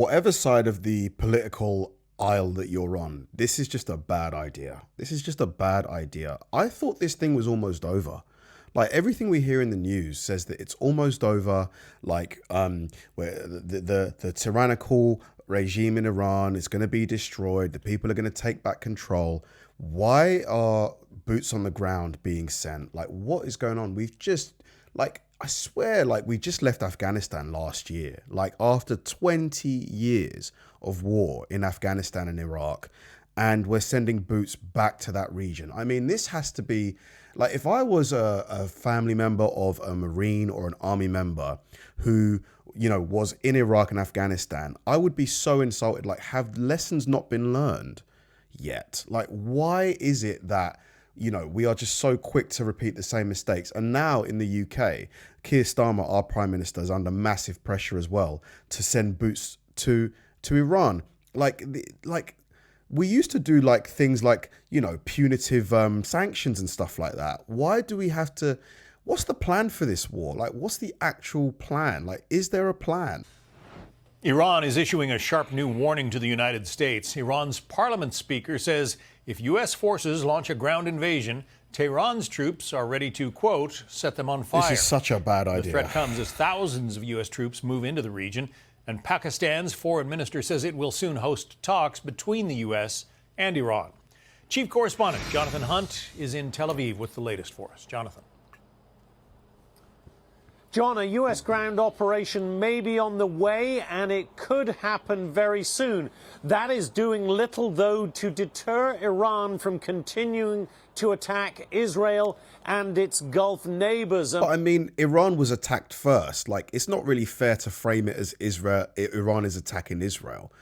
Whatever side of the political aisle that you're on, this is just a bad idea. This is just a bad idea. I thought this thing was almost over. Like, everything we hear in the news says that it's almost over. Like, where the tyrannical regime in Iran is going to be destroyed. The people are going to take back control. Why are boots on the ground being sent? Like, what is going on? We've just, like, I swear, like, we just left Afghanistan last year. Like, after 20 years of war in Afghanistan and Iraq, and we're sending boots back to that region. I mean, this has to be, like, if I was a family member of a Marine or an Army member who, you know, was in Iraq and Afghanistan, I would be so insulted. Like, have lessons not been learned yet? Like, why is it that, you know, we are just so quick to repeat the same mistakes? And now in the UK, Keir Starmer, our Prime Minister, is under massive pressure as well to send boots to Iran. Like, we used to do, like, things like, you know, punitive sanctions and stuff like that. Why do we have to? What's the plan for this war? Like, what's the actual plan? Like, is there a plan? Iran is issuing a sharp new warning to the United States. Iran's parliament speaker says if U.S. forces launch a ground invasion, Tehran's troops are ready to, quote, set them on fire. This is such a bad idea. The threat comes as thousands of U.S. troops move into the region, and Pakistan's foreign minister says it will soon host talks between the U.S. and Iran. Chief correspondent Jonathan Hunt is in Tel Aviv with the latest for us. Jonathan. John, a U.S. ground operation may be on the way, and it could happen very soon. That is doing little, though, to deter Iran from continuing to attack Israel and its Gulf neighbors. But I mean, Iran was attacked first. Like, it's not really fair to frame it as Iran is attacking Israel.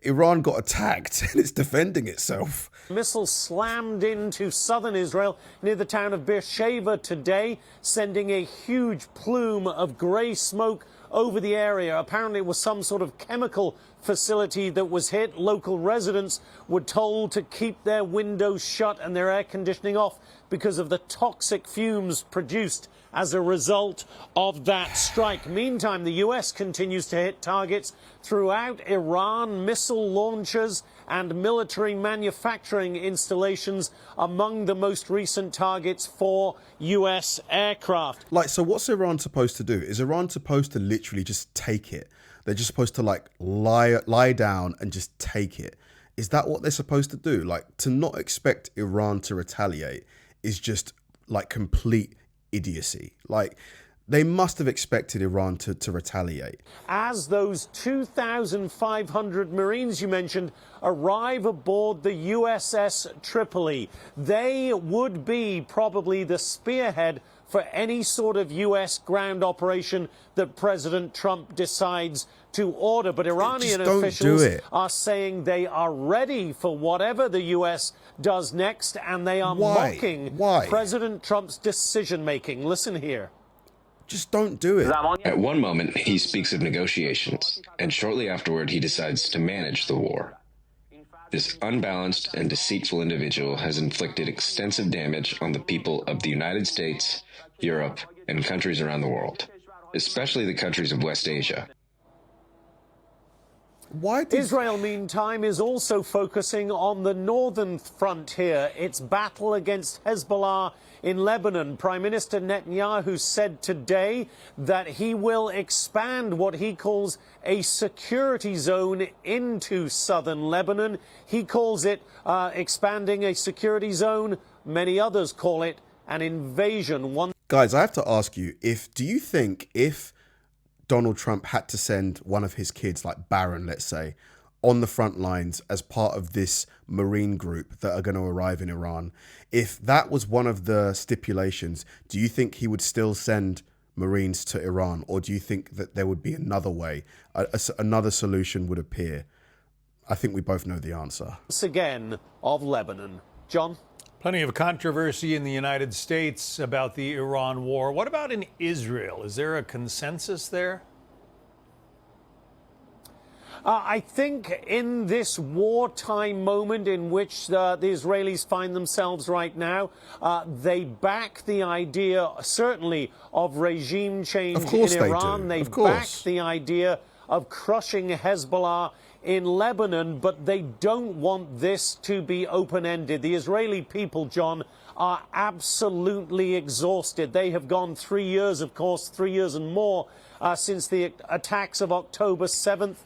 Iran got attacked and it's defending itself. Missiles slammed into southern Israel near the town of Beersheba today, sending a huge plume of grey smoke over the area. Apparently it was some sort of chemical facility that was hit. Local residents were told to keep their windows shut and their air conditioning off because of the toxic fumes produced as a result of that strike. Meantime, the U.S. continues to hit targets throughout Iran, missile launchers and military manufacturing installations among the most recent targets for U.S. aircraft. Like, so what's Iran supposed to do? Is Iran supposed to literally just take it? They're just supposed to, like, lie down and just take it. Is that what they're supposed to do? Like, to not expect Iran to retaliate is just, like, complete idiocy. Like, they must have expected Iran to retaliate. As those 2,500 Marines you mentioned arrive aboard the USS Tripoli, they would be probably the spearhead for any sort of U.S. ground operation that President Trump decides to order. But Iranian officials are saying they are ready for whatever the U.S. does next, and they are mocking President Trump's decision-making. Listen here. Just don't do it. At one moment, he speaks of negotiations, and shortly afterward, he decides to manage the war. This unbalanced and deceitful individual has inflicted extensive damage on the people of the United States, Europe, and countries around the world, especially the countries of West Asia. Israel, meantime, is also focusing on the northern front here, its battle against Hezbollah in Lebanon. Prime Minister Netanyahu said today that he will expand what he calls a security zone into southern Lebanon. He calls it expanding a security zone. Many others call it an invasion. Guys, I have to ask you, do you think if Donald Trump had to send one of his kids, like Barron, let's say, on the front lines as part of this Marine group that are going to arrive in Iran, if that was one of the stipulations, do you think he would still send Marines to Iran? Or do you think that there would be another way, another solution would appear? I think we both know the answer. Once again, of Lebanon. John? Plenty of controversy in the United States about the Iran war. What about in Israel? Is there a consensus there? I think in this wartime moment in which the Israelis find themselves right now, they back the idea, certainly, of regime change in Iran. They back the idea of crushing Hezbollah in Lebanon, but they don't want this to be open-ended. The Israeli people, John, are absolutely exhausted. They have gone 3 years, of course, 3 years and more since the attacks of October 7th,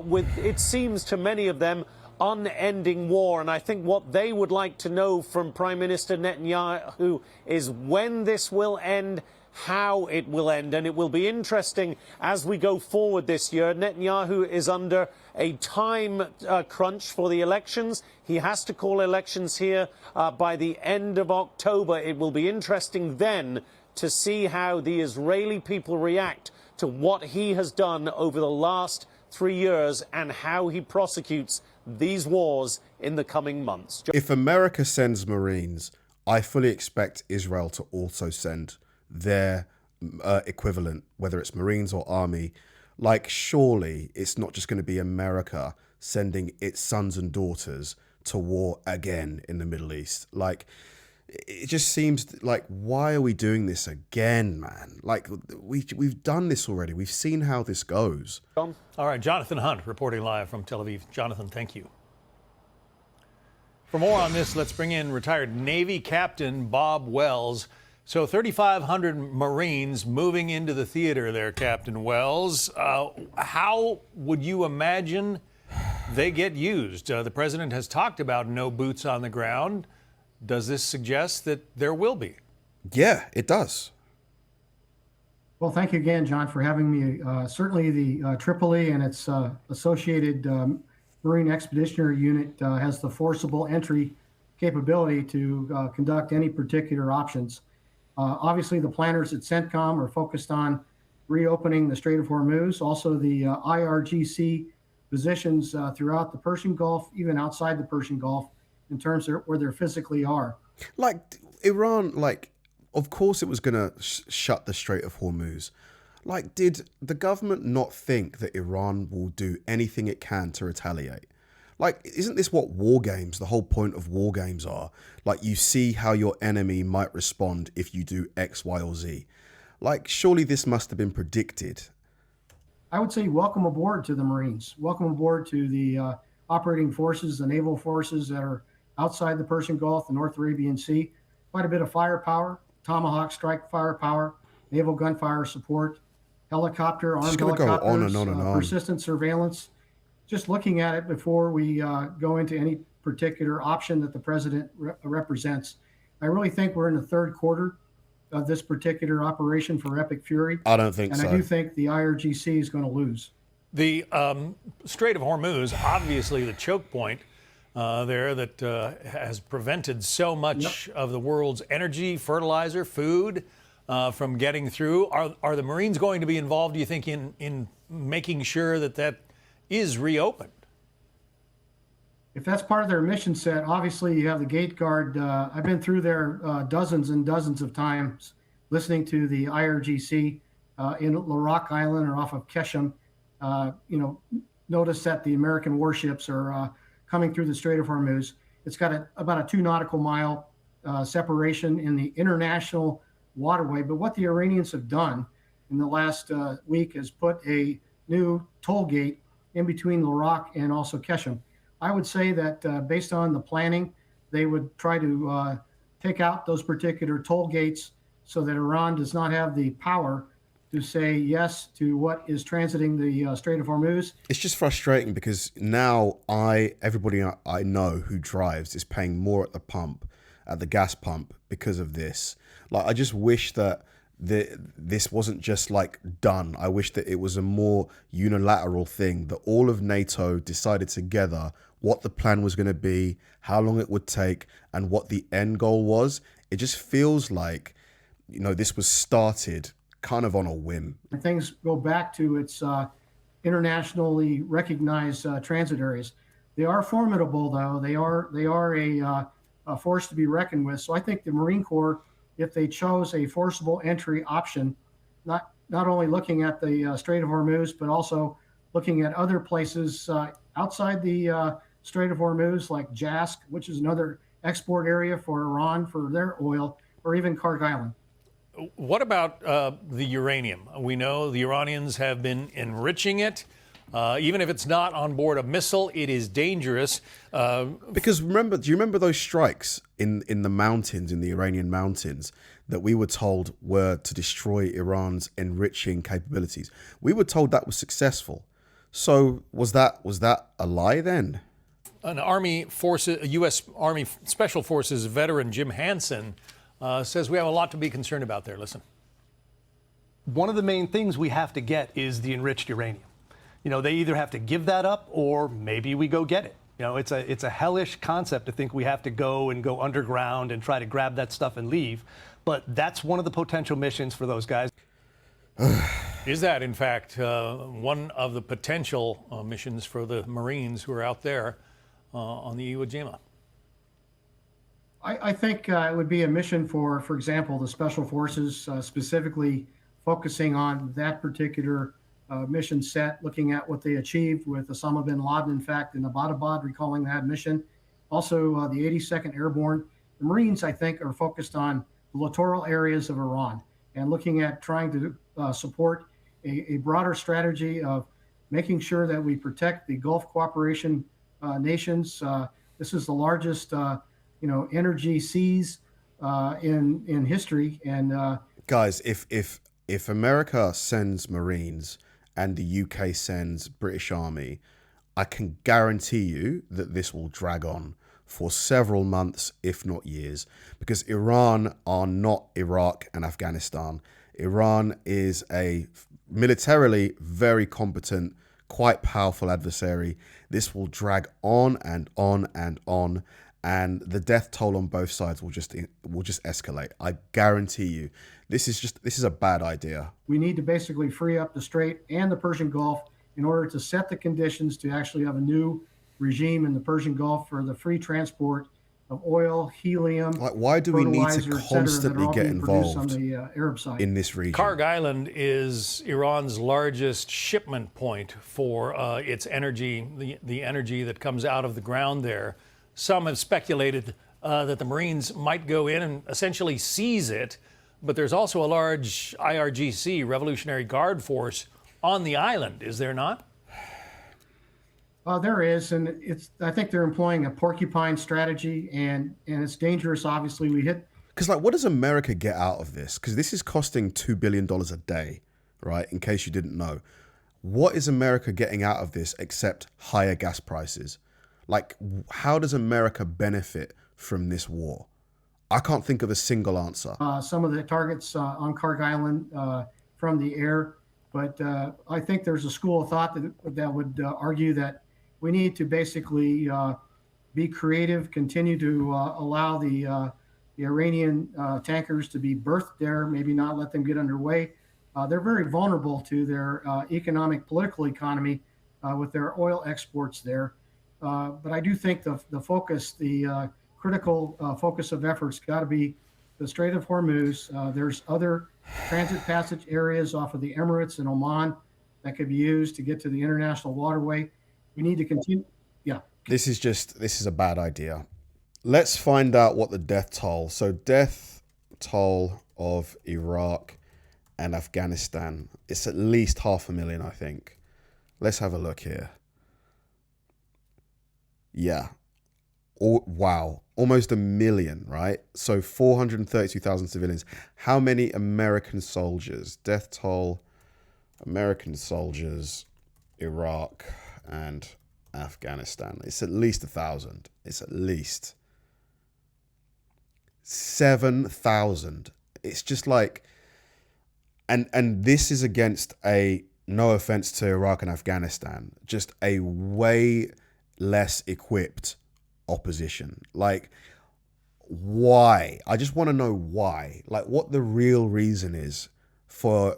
with, it seems to many of them, unending war. And I think what they would like to know from Prime Minister Netanyahu is when this will end, how it will end. And it will be interesting as we go forward this year. Netanyahu is under a time crunch for the elections. He has to call elections here by the end of October. It will be interesting then to see how the Israeli people react to what he has done over the last 3 years and how he prosecutes these wars in the coming months. If America sends Marines, I fully expect Israel to also send their equivalent, whether it's Marines or Army. Like, surely it's not just going to be America sending its sons and daughters to war again in the Middle East. Like, it just seems like, why are we doing this again, man? Like, we've done this already. We've seen how this goes. All right, Jonathan Hunt reporting live from Tel Aviv. Jonathan, thank you. For more on this, let's bring in retired Navy Captain Bob Wells. So 3,500 Marines moving into the theater there, Captain Wells. How would you imagine they get used? The president has talked about no boots on the ground. Does this suggest that there will be? Yeah, it does. Well, thank you again, John, for having me. Certainly the Tripoli and its associated Marine Expeditionary Unit has the forcible entry capability to conduct any particular options. Obviously, the planners at CENTCOM are focused on reopening the Strait of Hormuz, also the IRGC positions throughout the Persian Gulf, even outside the Persian Gulf, in terms of where they physically are. Like, Iran, like, of course it was going to shut the Strait of Hormuz. Like, did the government not think that Iran will do anything it can to retaliate? Like, isn't this what war games, the whole point of war games are? Like, you see how your enemy might respond if you do X, Y, or Z. Like, surely this must have been predicted. I would say welcome aboard to the Marines. Welcome aboard to the operating forces, the naval forces that are outside the Persian Gulf, the North Arabian Sea. Quite a bit of firepower, Tomahawk strike firepower, naval gunfire support, helicopter, armed helicopters, go on and on and on. Persistent surveillance. Just looking at it before we go into any particular option that the president represents, I really think we're in the third quarter of this particular operation for Epic Fury. I don't think so. And I do think the IRGC is going to lose. The Strait of Hormuz, obviously the choke point there that has prevented so much of the world's energy, fertilizer, food from getting through. Are the Marines going to be involved, do you think, in making sure that that is reopened? If that's part of their mission set, obviously you have the gate guard. I've been through there dozens and dozens of times listening to the IRGC in Larak Island or off of Keshem. Notice that the American warships are coming through the Strait of Hormuz. It's got about a 2 nautical mile separation in the international waterway. But what the Iranians have done in the last week is put a new toll gate in between Larak and also Keshem. I would say that based on the planning, they would try to take out those particular toll gates so that Iran does not have the power to say yes to what is transiting the Strait of Hormuz. It's just frustrating because now everybody I know who drives is paying more at the pump, at the gas pump, because of this. Like, I just wish that this wasn't just like done. I wish that it was a more unilateral thing, that all of NATO decided together what the plan was going to be, how long it would take, and what the end goal was. It just feels like, this was started kind of on a whim. Things go back to its internationally recognized transit areas. They are formidable, though. They are a force to be reckoned with. So I think the Marine Corps, if they chose a forcible entry option, not only looking at the Strait of Hormuz, but also looking at other places outside the Strait of Hormuz, like Jask, which is another export area for Iran for their oil, or even Karg Island. What about the uranium? We know the Iranians have been enriching it. Even if it's not on board a missile, it is dangerous. Because remember, do you remember those strikes in the mountains, in the Iranian mountains, that we were told were to destroy Iran's enriching capabilities? We were told that was successful. So was that a lie then? An U.S. Army Special Forces veteran, Jim Hansen, says we have a lot to be concerned about there. Listen. One of the main things we have to get is the enriched uranium. You know, they either have to give that up or maybe we go get it. You know, it's a hellish concept to think we have to go underground and try to grab that stuff and leave. But that's one of the potential missions for those guys. Is that, in fact, one of the potential missions for the Marines who are out there on the Iwo Jima? I think it would be a mission for example, the Special Forces, specifically focusing on that particular mission set, looking at what they achieved with Osama bin Laden, in fact, in Abbottabad, recalling that mission. Also, the 82nd Airborne. The Marines, I think, are focused on the littoral areas of Iran and looking at trying to support a broader strategy of making sure that we protect the Gulf cooperation nations. This is the largest, energy seas in history. And guys, if America sends Marines and the UK sends British Army, I can guarantee you that this will drag on for several months, if not years, because Iran are not Iraq and Afghanistan. Iran is a militarily very competent, quite powerful adversary. This will drag on and on and on, and the death toll on both sides will just escalate. I guarantee you. This is a bad idea. We need to basically free up the Strait and the Persian Gulf in order to set the conditions to actually have a new regime in the Persian Gulf for the free transport of oil, helium. Like, why do we need to constantly get involved on the Arab side in this region? Karg Island is Iran's largest shipment point for its energy, the energy that comes out of the ground there. Some have speculated that the Marines might go in and essentially seize it, but there's also a large IRGC, Revolutionary Guard force, on the island, is there not? There is, and I think they're employing a porcupine strategy, and it's dangerous. Obviously, because what does America get out of this? Because this is costing $2 billion a day, right? In case you didn't know, what is America getting out of this except higher gas prices? Like, how does America benefit from this war? I can't think of a single answer. Some of the targets on Karg Island from the air, but I think there's a school of thought that would argue that we need to basically be creative, continue to allow the Iranian tankers to be berthed there, maybe not let them get underway. They're very vulnerable to their political economy with their oil exports there. But I do think the focus, the critical focus of efforts got to be the Strait of Hormuz. There's other transit passage areas off of the Emirates and Oman that could be used to get to the international waterway. We need to continue. Yeah. This is a bad idea. Let's find out what the death toll. So death toll of Iraq and Afghanistan. It's at least 500,000, I think. Let's have a look here. Yeah. Wow. Almost 1 million, right? So 432,000 civilians. How many American soldiers? Death toll, American soldiers, Iraq and Afghanistan. It's at least 1,000. It's at least 7,000. It's just like, and this is against no offense to Iraq and Afghanistan, just a way less equipped opposition. Like, why? I just want to know why. Like, what the real reason is for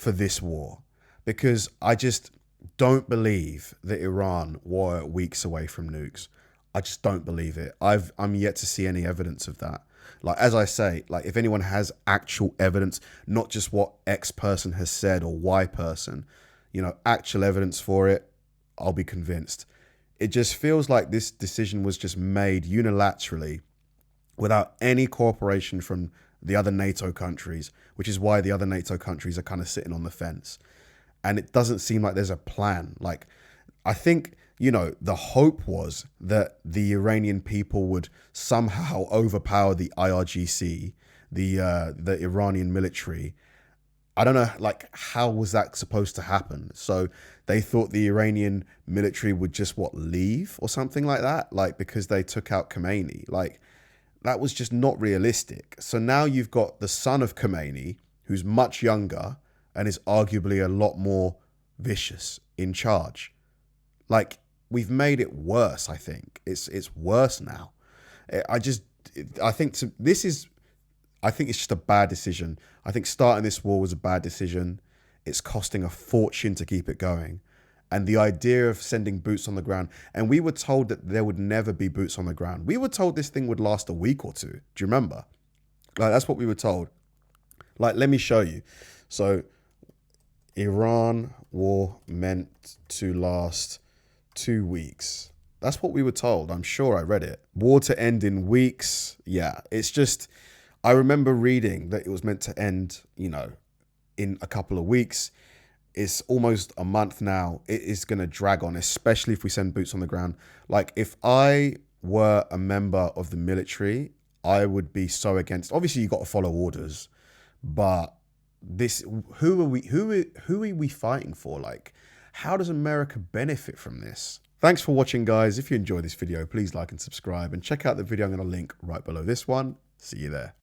this war, because I just don't believe that Iran were weeks away from nukes. I just don't believe it. I'm yet to see any evidence of that. Like, as I say, like, if anyone has actual evidence, not just what X person has said or Y person, actual evidence for it, I'll be convinced. It just feels like this decision was just made unilaterally without any cooperation from the other NATO countries, which is why the other NATO countries are kind of sitting on the fence. and it doesn't seem like there's a plan. Like, I think, you know, the hope was that the Iranian people would somehow overpower the IRGC, the Iranian military. I don't know, like, how was that supposed to happen? So they thought the Iranian military would just, leave or something like that? Like, because they took out Khomeini. Like, that was just not realistic. So now you've got the son of Khomeini, who's much younger and is arguably a lot more vicious in charge. Like, we've made it worse, I think. It's worse now. I think it's just a bad decision. I think starting this war was a bad decision. It's costing a fortune to keep it going. And the idea of sending boots on the ground, and we were told that there would never be boots on the ground. We were told this thing would last a week or two. Do you remember? Like, that's what we were told. Like, let me show you. So, Iran war meant to last 2 weeks. That's what we were told. I'm sure I read it. War to end in weeks. Yeah, it's just, I remember reading that it was meant to end, you know, in a couple of weeks. It's almost a month now. It is going to drag on, especially if we send boots on the ground. Like, if I were a member of the military, I would be so against. Obviously, you got to follow orders, but this, who are we fighting for? Like, how does America benefit from this? Thanks for watching, guys. If you enjoyed this video, please like and subscribe, and check out the video I'm going to link right below this one. See you there.